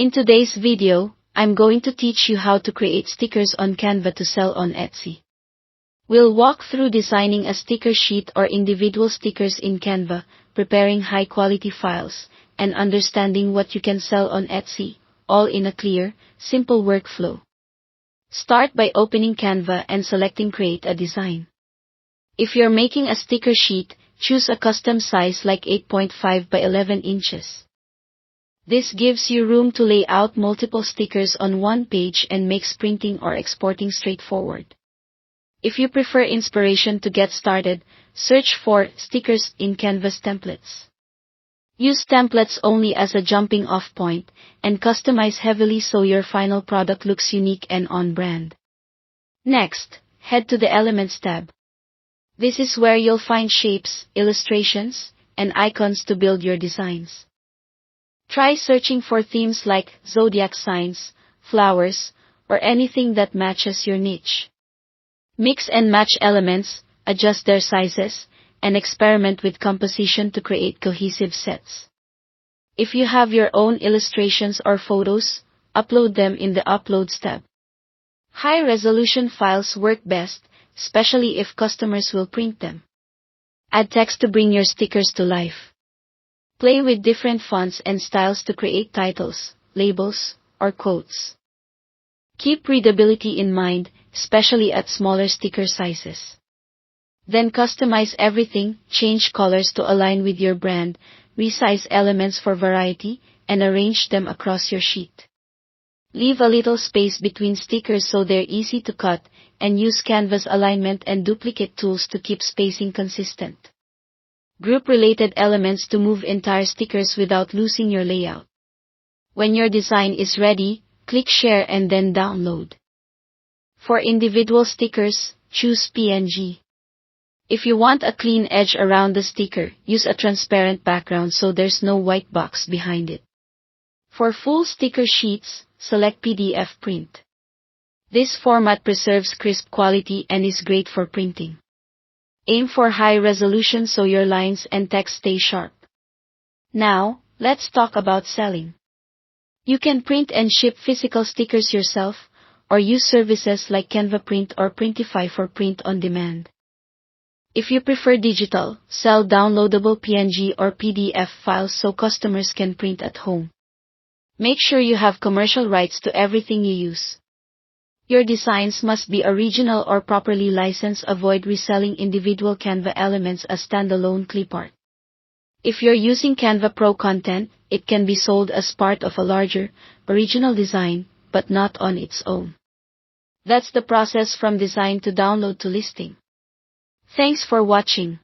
In today's video, I'm going to teach you how to create stickers on Canva to sell on Etsy. We'll walk through designing a sticker sheet or individual stickers in Canva, preparing high-quality files, and understanding what you can sell on Etsy, all in a clear, simple workflow. Start by opening Canva and selecting Create a Design. If you're making a sticker sheet, choose a custom size like 8.5 by 11 inches. This gives you room to lay out multiple stickers on one page and makes printing or exporting straightforward. If you prefer inspiration to get started, search for stickers in Canva's templates. Use templates only as a jumping-off point, and customize heavily so your final product looks unique and on-brand. Next, head to the Elements tab. This is where you'll find shapes, illustrations, and icons to build your designs. Try searching for themes like zodiac signs, flowers, or anything that matches your niche. Mix and match elements, adjust their sizes, and experiment with composition to create cohesive sets. If you have your own illustrations or photos, upload them in the Uploads tab. High-resolution files work best, especially if customers will print them. Add text to bring your stickers to life. Play with different fonts and styles to create titles, labels, or quotes. Keep readability in mind, especially at smaller sticker sizes. Then customize everything, change colors to align with your brand, resize elements for variety, and arrange them across your sheet. Leave a little space between stickers so they're easy to cut, and use Canva's alignment and duplicate tools to keep spacing consistent. Group related elements to move entire stickers without losing your layout. When your design is ready, click Share and then Download. For individual stickers, choose PNG. If you want a clean edge around the sticker, use a transparent background so there's no white box behind it. For full sticker sheets, select PDF print. This format preserves crisp quality and is great for printing. Aim for high resolution so your lines and text stay sharp. Now, let's talk about selling. You can print and ship physical stickers yourself, or use services like Canva Print or Printify for print on demand. If you prefer digital, sell downloadable PNG or PDF files so customers can print at home. Make sure you have commercial rights to everything you use. Your designs must be original or properly licensed. Avoid reselling individual Canva elements as standalone clip art. If you're using Canva Pro content, it can be sold as part of a larger, original design, but not on its own. That's the process from design to download to listing. Thanks for watching.